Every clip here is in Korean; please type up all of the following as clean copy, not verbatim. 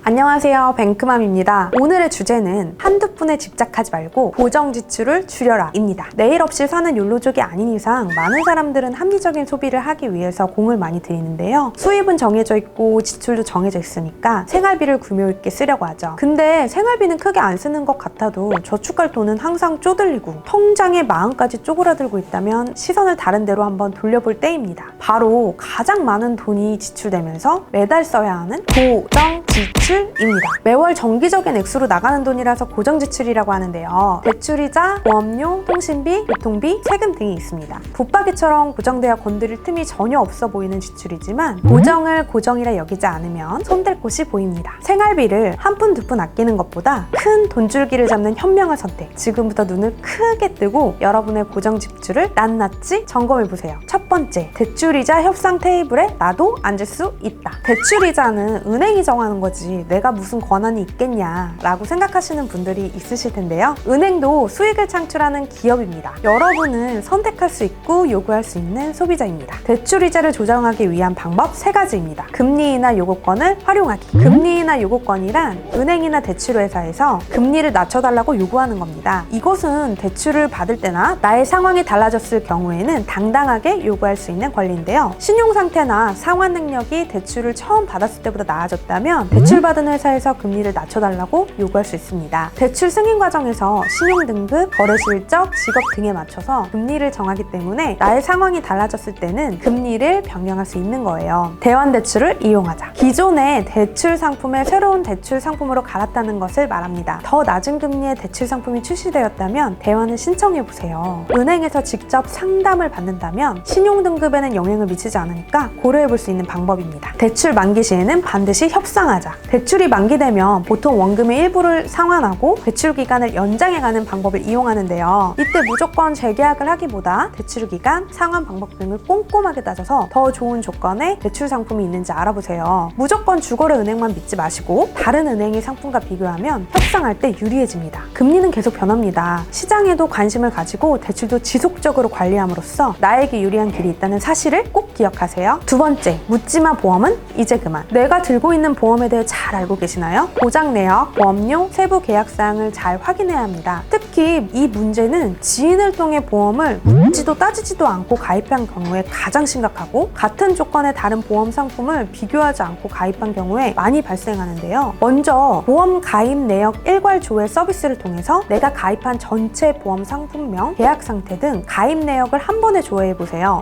안녕하세요, 뱅크맘입니다. 오늘의 주제는 한두 푼에 집착하지 말고 고정 지출을 줄여라 입니다. 내일 없이 사는 욜로족이 아닌 이상 많은 사람들은 합리적인 소비를 하기 위해서 공을 많이 들이는데요. 수입은 정해져 있고 지출도 정해져 있으니까 생활비를 규모 있게 쓰려고 하죠. 근데 생활비는 크게 안 쓰는 것 같아도 저축할 돈은 항상 쪼들리고 통장에 마음까지 쪼그라들고 있다면 시선을 다른 데로 한번 돌려볼 때입니다. 바로 가장 많은 돈이 지출되면서 매달 써야 하는 고정 지출 입니다. 매월 정기적인 액수로 나가는 돈이라서 고정지출이라고 하는데요. 대출이자, 보험료, 통신비, 교통비, 세금 등이 있습니다. 붙박이처럼 고정되어 건드릴 틈이 전혀 없어 보이는 지출이지만 고정을 고정이라 여기지 않으면 손댈 곳이 보입니다. 생활비를 한 푼, 두 푼 아끼는 것보다 큰 돈줄기를 잡는 현명한 선택. 지금부터 눈을 크게 뜨고 여러분의 고정 지출을 낱낱이 점검해보세요. 첫 번째, 대출이자 협상 테이블에 나도 앉을 수 있다. 대출이자는 은행이 정하는 거지 내가 무슨 권한이 있겠냐 라고 생각하시는 분들이 있으실 텐데요. 은행도 수익을 창출하는 기업입니다. 여러분은 선택할 수 있고 요구할 수 있는 소비자입니다. 대출이자를 조정하기 위한 방법 3가지입니다. 금리 인하 요구권을 활용하기. 금리 인하 요구권이란 은행이나 대출회사에서 금리를 낮춰달라고 요구하는 겁니다. 이것은 대출을 받을 때나 나의 상황이 달라졌을 경우에는 당당하게 요구할 수 있는 권리인데요. 신용 상태나 상환 능력이 대출을 처음 받았을 때보다 나아졌다면 대출받은 회사에서 금리를 낮춰달라고 요구할 수 있습니다. 대출 승인 과정에서 신용 등급, 거래 실적, 직업 등에 맞춰서 금리를 정하기 때문에 나의 상황이 달라졌을 때는 금리를 변경할 수 있는 거예요. 대환 대출을 이용하자. 기존의 대출 상품을 새로운 대출 상품으로 갈았다는 것을 말합니다. 더 낮은 금리의 대출 상품이 출시되었다면 대환을 신청해보세요. 은행에서 직접 상담을 받는다면 신용 등급에는 영향을 미치지 않으니까 고려해볼 수 있는 방법입니다. 대출 만기 시에는 반드시 협상하자. 대출이 만기되면 보통 원금의 일부를 상환하고 대출 기간을 연장해가는 방법을 이용하는데요. 이때 무조건 재계약을 하기보다 대출 기간, 상환 방법 등을 꼼꼼하게 따져서 더 좋은 조건의 대출 상품이 있는지 알아보세요. 무조건 주거래 은행만 믿지 마시고 다른 은행의 상품과 비교하면 협상할 때 유리해집니다. 금리는 계속 변합니다. 시장에도 관심을 가지고 대출도 지속적으로 관리함으로써 나에게 유리한 길이 있다는 사실을 꼭 기억하세요. 두 번째, 묻지마 보험은 이제 그만. 내가 들고 있는 보험에 대해 잘 알고 계시나요? 보장 내역, 보험료, 세부 계약 사항을 잘 확인해야 합니다. 특히 이 문제는 지인을 통해 보험을 묻지도 따지지도 않고 가입한 경우에 가장 심각하고 같은 조건의 다른 보험 상품을 비교하지 않고 가입한 경우에 많이 발생하는데요. 먼저 보험 가입 내역 일괄 조회 서비스를 통해서 내가 가입한 전체 보험 상품명, 계약 상태 등 가입 내역을 한 번에 조회해보세요.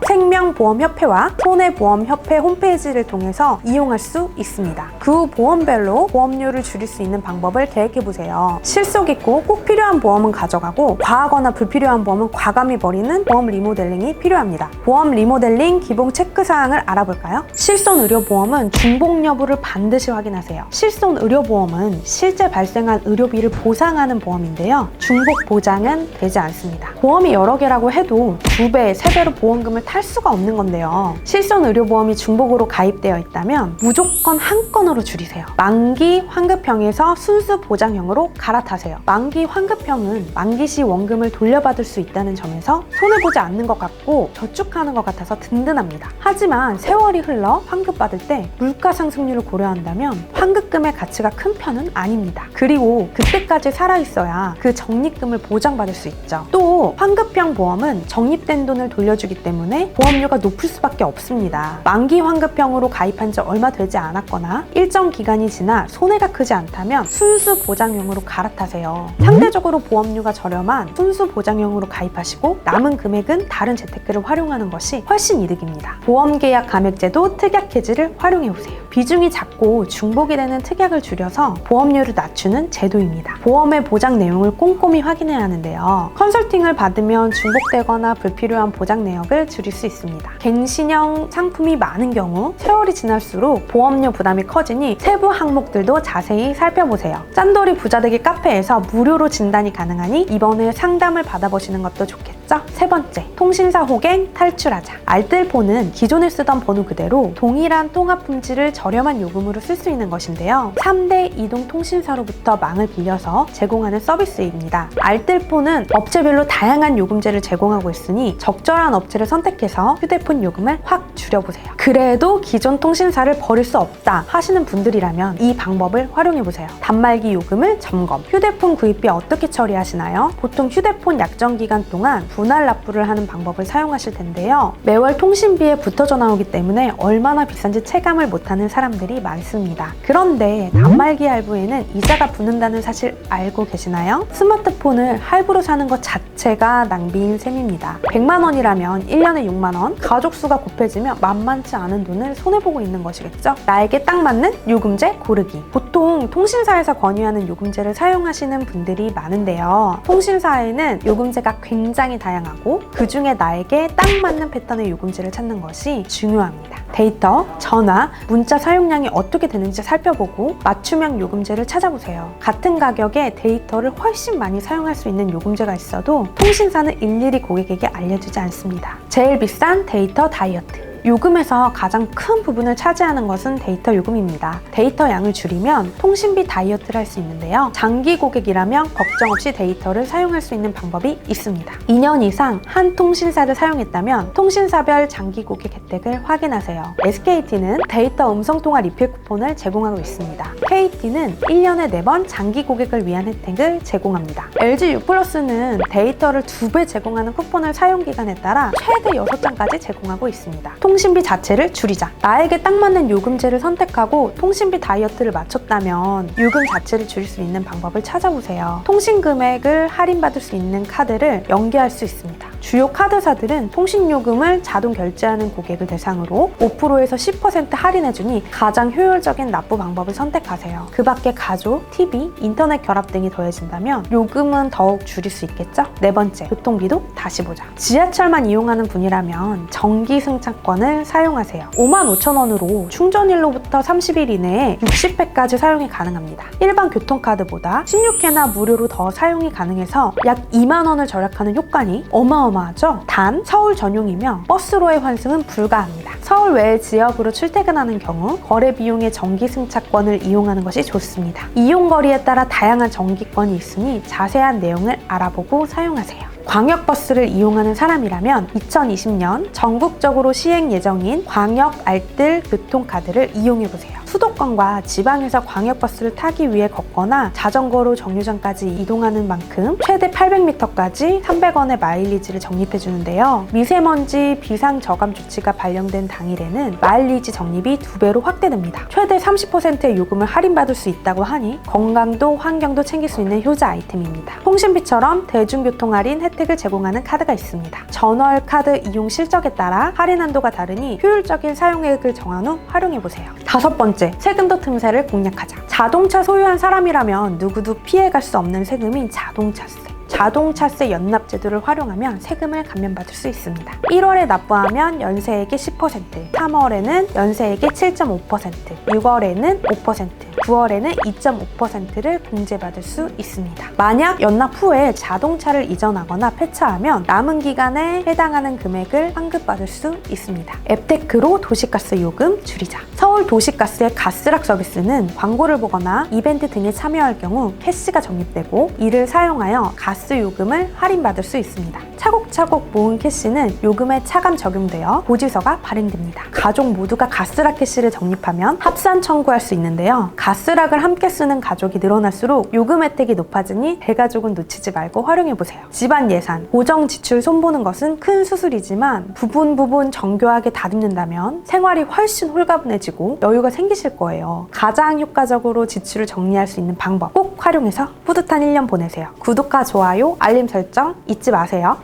생명보험협회와 손해보험협회 홈페이지를 통해서 이용할 수 있습니다. 그 후 보험별로 보험료를 줄일 수 있는 방법을 계획해보세요. 실속 있고 꼭 필요한 보험은 가져가고 과하거나 불필요한 보험은 과감히 버리는 보험 리모델링이 필요합니다. 보험 리모델링 기본 체크사항을 알아볼까요? 실손 의료보험은 중복 여부를 반드시 확인하세요. 실손 의료보험은 실제 발생한 의료비를 보상하는 보험인데요. 중복 보장은 되지 않습니다. 보험이 여러 개라고 해도 2배, 3배로 보험금을 탈 수가 없는 건데요. 실손 의료보험이 중복으로 가입되어 있다면 무조건 한 건으로 줄이세요. 만기 환급형에서 순수 보장형으로 갈아타세요. 만기 환급형은 만기 시 원금을 돌려받을 수 있다는 점에서 손해보지 않는 것 같고 저축하는 것 같아서 든든합니다. 하지만 세월이 흘러 환급받을 때 물가 상승률을 고려한다면 환급금의 가치가 큰 편은 아닙니다. 그리고 그때까지 살아있어야 그 적립금을 보장받을 수 있죠. 또 환급형 보험은 적립된 돈을 돌려주기 때문에 보험료가 높을 수밖에 없습니다. 만기 환급형으로 가입한 지 얼마 되지 않았거나 일정 기간이 지나 손해가 크지 않다면 순수 보장형으로 갈아타세요. 상대적으로 보험료가 저렴한 순수 보장형으로 가입하시고 남은 금액은 다른 재테크를 활용하는 것이 훨씬 이득입니다. 보험계약 감액제도 특약 해지를 활용해보세요. 비중이 작고 중복이 되는 특약을 줄여서 보험료를 낮추는 제도입니다. 보험의 보장 내용을 꼼꼼히 확인해야 하는데요. 컨설팅을 받으면 중복되거나 불필요한 보장 내역을 줄일 수 있습니다. 갱신형 상품이 많은 경우 세월이 지날수록 보험료 부담이 커지니 세부 항목들도 자세히 살펴보세요. 짠돌이 부자되기 카페에서 무료로 진단이 가능하니 이번에 상담을 받아보시는 것도 좋겠죠. 되겠죠? 세 번째, 통신사 호갱 탈출하자. 알뜰폰은 기존에 쓰던 번호 그대로 동일한 통화 품질을 저렴한 요금으로 쓸 수 있는 것인데요. 3대 이동 통신사로부터 망을 빌려서 제공하는 서비스입니다. 알뜰폰은 업체별로 다양한 요금제를 제공하고 있으니 적절한 업체를 선택해서 휴대폰 요금을 확 줄여보세요. 그래도 기존 통신사를 버릴 수 없다 하시는 분들이라면 이 방법을 활용해보세요. 단말기 요금을 점검. 휴대폰 구입비 어떻게 처리하시나요? 보통 휴대폰 약정 기간 동안 분할 납부를 하는 방법을 사용하실 텐데요. 매월 통신비에 붙어져 나오기 때문에 얼마나 비싼지 체감을 못하는 사람들이 많습니다. 그런데 단말기 할부에는 이자가 붙는다는 사실 알고 계시나요? 스마트폰을 할부로 사는 것 자체가 낭비인 셈입니다. 100만 원이라면 1년에 6만 원, 가족 수가 곱해지면 만만치 않은 돈을 손해보고 있는 것이겠죠? 나에게 딱 맞는 요금제 고르기. 보통 통신사에서 권유하는 요금제를 사용하시는 분들이 많은데요. 통신사에는 요금제가 굉장히 다양하고 그 중에 나에게 딱 맞는 패턴의 요금제를 찾는 것이 중요합니다. 데이터, 전화, 문자 사용량이 어떻게 되는지 살펴보고 맞춤형 요금제를 찾아보세요. 같은 가격에 데이터를 훨씬 많이 사용할 수 있는 요금제가 있어도 통신사는 일일이 고객에게 알려주지 않습니다. 제일 비싼 데이터 다이어트. 요금에서 가장 큰 부분을 차지하는 것은 데이터 요금입니다. 데이터 양을 줄이면 통신비 다이어트를 할 수 있는데요. 장기 고객이라면 걱정 없이 데이터를 사용할 수 있는 방법이 있습니다. 2년 이상 한 통신사를 사용했다면 통신사별 장기 고객 혜택을 확인하세요. SKT는 데이터 음성통화 리필 쿠폰을 제공하고 있습니다. KT는 1년에 4번 장기 고객을 위한 혜택을 제공합니다. LG U+는 데이터를 2배 제공하는 쿠폰을 사용기간에 따라 최대 6장까지 제공하고 있습니다. 통신비 자체를 줄이자. 나에게 딱 맞는 요금제를 선택하고 통신비 다이어트를 맞췄다면 요금 자체를 줄일 수 있는 방법을 찾아보세요. 통신 금액을 할인받을 수 있는 카드를 연계할 수 있습니다. 주요 카드사들은 통신요금을 자동 결제하는 고객을 대상으로 5%에서 10% 할인해주니 가장 효율적인 납부 방법을 선택하세요. 그 밖에 가족, TV, 인터넷 결합 등이 더해진다면 요금은 더욱 줄일 수 있겠죠? 네 번째, 교통비도 다시 보자. 지하철만 이용하는 분이라면 정기 승차권을 사용하세요. 55,000원으로 충전일로부터 30일 이내에 60회까지 사용이 가능합니다. 일반 교통카드보다 16회나 무료로 더 사용이 가능해서 약 2만 원을 절약하는 효과니 어마어마하죠? 단 서울 전용이며 버스로의 환승은 불가합니다. 서울 외의 지역으로 출퇴근하는 경우 거래 비용의 정기 승차권을 이용하는 것이 좋습니다. 이용거리에 따라 다양한 정기권이 있으니 자세한 내용을 알아보고 사용하세요. 광역버스를 이용하는 사람이라면 2020년 전국적으로 시행 예정인 광역 알뜰 교통카드를 이용해보세요. 수도권과 지방에서 광역버스를 타기 위해 걷거나 자전거로 정류장까지 이동하는 만큼 최대 800m까지 300원의 마일리지를 적립해주는데요. 미세먼지 비상 저감 조치가 발령된 당일에는 마일리지 적립이 2배로 확대됩니다. 최대 30%의 요금을 할인받을 수 있다고 하니 건강도 환경도 챙길 수 있는 효자 아이템입니다. 통신비처럼 대중교통 할인 혜택을 제공하는 카드가 있습니다. 전월 카드 이용 실적에 따라 할인 한도가 다르니 효율적인 사용액을 정한 후 활용해보세요. 다섯 번째, 세금도 틈새를 공략하자. 자동차 소유한 사람이라면 누구도 피해갈 수 없는 세금인 자동차세. 자동차세 연납 제도를 활용하면 세금을 감면받을 수 있습니다. 1월에 납부하면 연세액의 10%, 3월에는 연세액의 7.5%, 6월에는 5%, 9월에는 2.5%를 공제받을 수 있습니다. 만약 연납 후에 자동차를 이전하거나 폐차하면 남은 기간에 해당하는 금액을 환급받을 수 있습니다. 앱테크로 도시가스 요금 줄이자. 서울 도시가스의 가스락 서비스는 광고를 보거나 이벤트 등에 참여할 경우 캐시가 적립되고 이를 사용하여 가스 요금을 할인받을 수 있습니다. 차곡차곡 모은 캐시는 요금에 차감 적용되어 고지서가 발행됩니다. 가족 모두가 가스락 캐시를 적립하면 합산 청구할 수 있는데요. 가스락을 함께 쓰는 가족이 늘어날수록 요금 혜택이 높아지니 대가족은 놓치지 말고 활용해보세요. 집안 예산, 고정 지출 손보는 것은 큰 수술이지만 부분 정교하게 다듬는다면 생활이 훨씬 홀가분해지고 여유가 생기실 거예요. 가장 효과적으로 지출을 정리할 수 있는 방법 꼭 활용해서 뿌듯한 1년 보내세요. 구독과 좋아요, 알림 설정 잊지 마세요.